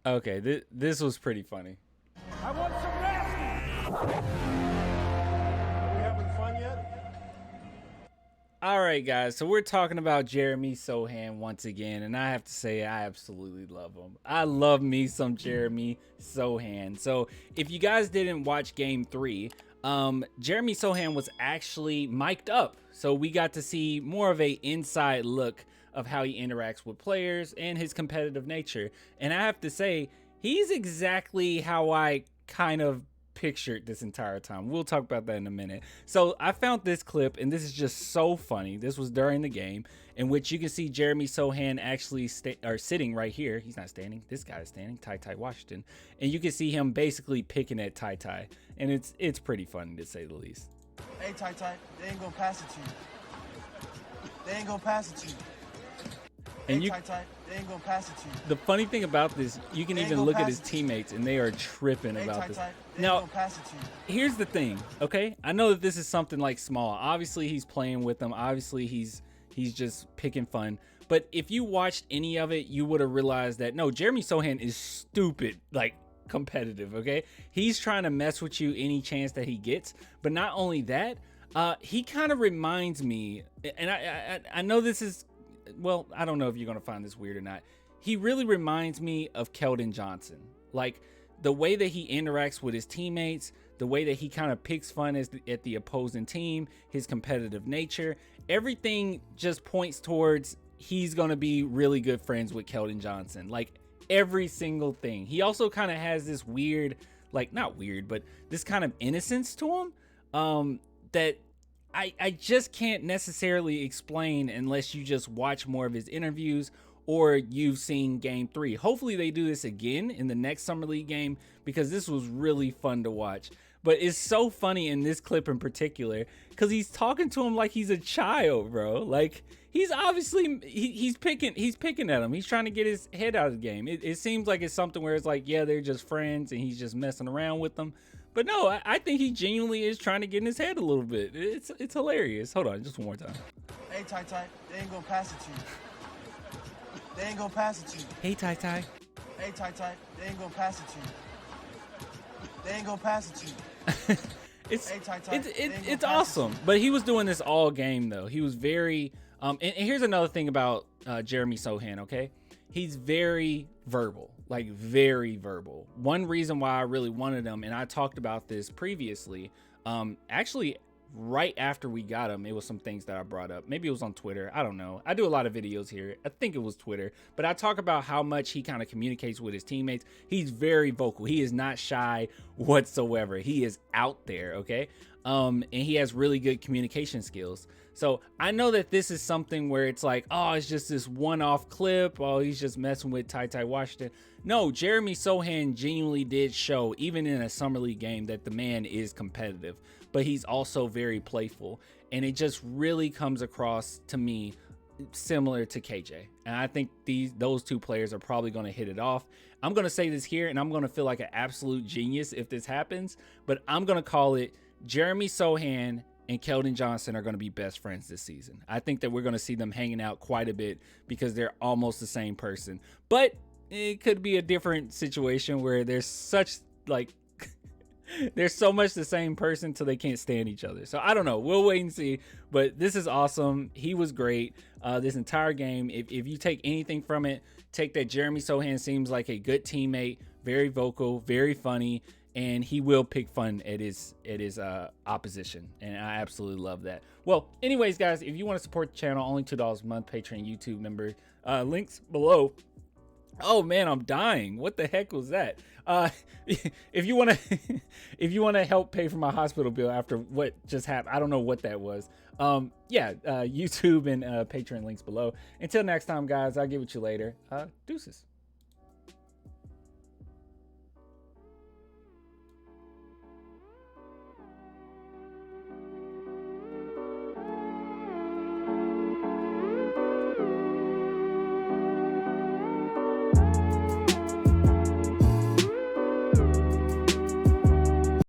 Okay, this was pretty funny. I want some nasty. Are we having fun yet? All right, guys. So we're talking about Jeremy Sochan once again, and I have to say I absolutely love him. I love me some Jeremy Sochan. So if you guys didn't watch Game 3, Jeremy Sochan was actually mic'd up, so we got to see more of a inside look of how he interacts with players and his competitive nature. And I have to say, he's exactly how I kind of pictured this entire time. We'll talk about that in a minute. So I found this clip, and this is just so funny. This was during the game, in which you can see Jeremy Sochan actually sitting right here. He's not standing. This guy is standing. Tyty Washington, and you can see him basically picking at Tyty, and it's pretty funny to say the least. Hey Tyty, they ain't gonna pass it to you. They ain't gonna pass it to you. And hey Tyty, they ain't gonna pass it to you. The funny thing about this, you can even look at his teammates, and they are tripping Hey about Tyty, this. they ain't Now, gonna pass it to you. here's the thing, okay? I know that this is something like small. Obviously, he's playing with them. Obviously, he's just picking fun. But if you watched any of it, you would have realized that, no, Jeremy Sochan is stupid, like, competitive, okay? He's trying to mess with you any chance that he gets. But not only that, he kind of reminds me, and I know this is, well, I don't know if you're going to find this weird or not. He really reminds me of Keldon Johnson. Like, the way that he interacts with his teammates, the way that he kind of picks fun at the opposing team, his competitive nature, everything just points towards he's going to be really good friends with Keldon Johnson. Like, every single thing. He also kind of has this weird, like, not weird, but this kind of innocence to him that I just can't necessarily explain unless you just watch more of his interviews or you've seen Game 3. Hopefully they do this again in the next Summer League game, because this was really fun to watch. But it's so funny in this clip in particular because he's talking to him like he's a child, bro. Like, he's obviously he's picking at him. He's trying to get his head out of the game. It seems like it's something where it's like, yeah, they're just friends and he's just messing around with them. But no, I think he genuinely is trying to get in his head a little bit. It's hilarious. Hold on, just one more time. Hey Tyty, they ain't gonna pass it to you. They ain't gonna pass it to you. Hey, Tyty. Hey Tyty, they ain't gonna pass it to you. They ain't gonna pass it to you. It's Hey, Tyty, they ain't gonna it's pass it awesome. to you. But he was doing this all game though. He was very and here's another thing about Jeremy Sochan, okay? He's very verbal, like very verbal. One reason why I really wanted him, and I talked about this previously, actually right after we got him, it was some things that I brought up. Maybe it was on Twitter. I don't know. I do a lot of videos here. I think it was Twitter, but I talk about how much he kind of communicates with his teammates. He's very vocal. He is not shy whatsoever. He is out there, okay? And he has really good communication skills. So I know that this is something where it's like, oh, it's just this one-off clip. Oh, he's just messing with Tyty Washington. No, Jeremy Sochan genuinely did show, even in a Summer League game, that the man is competitive, but he's also very playful. And it just really comes across to me similar to KJ. And I think those two players are probably going to hit it off. I'm going to say this here, and I'm going to feel like an absolute genius if this happens, but I'm going to call it Jeremy Sochan and Keldon Johnson are going to be best friends this season. I think that we're going to see them hanging out quite a bit because they're almost the same person. But it could be a different situation where there's such like they're so much the same person till they can't stand each other. So I don't know. We'll wait and see. But this is awesome. He was great this entire game. If you take anything from it, take that Jeremy Sochan seems like a good teammate, very vocal, very funny, and he will pick fun at his opposition, and I absolutely love that. Well, anyways, guys, if you want to support the channel, only $2 a month, Patreon, YouTube member, links below. Oh man, I'm dying. What the heck was that? If you want to help pay for my hospital bill after what just happened, I don't know what that was. YouTube and Patreon links below. Until next time, guys, I'll get with you later. Deuces.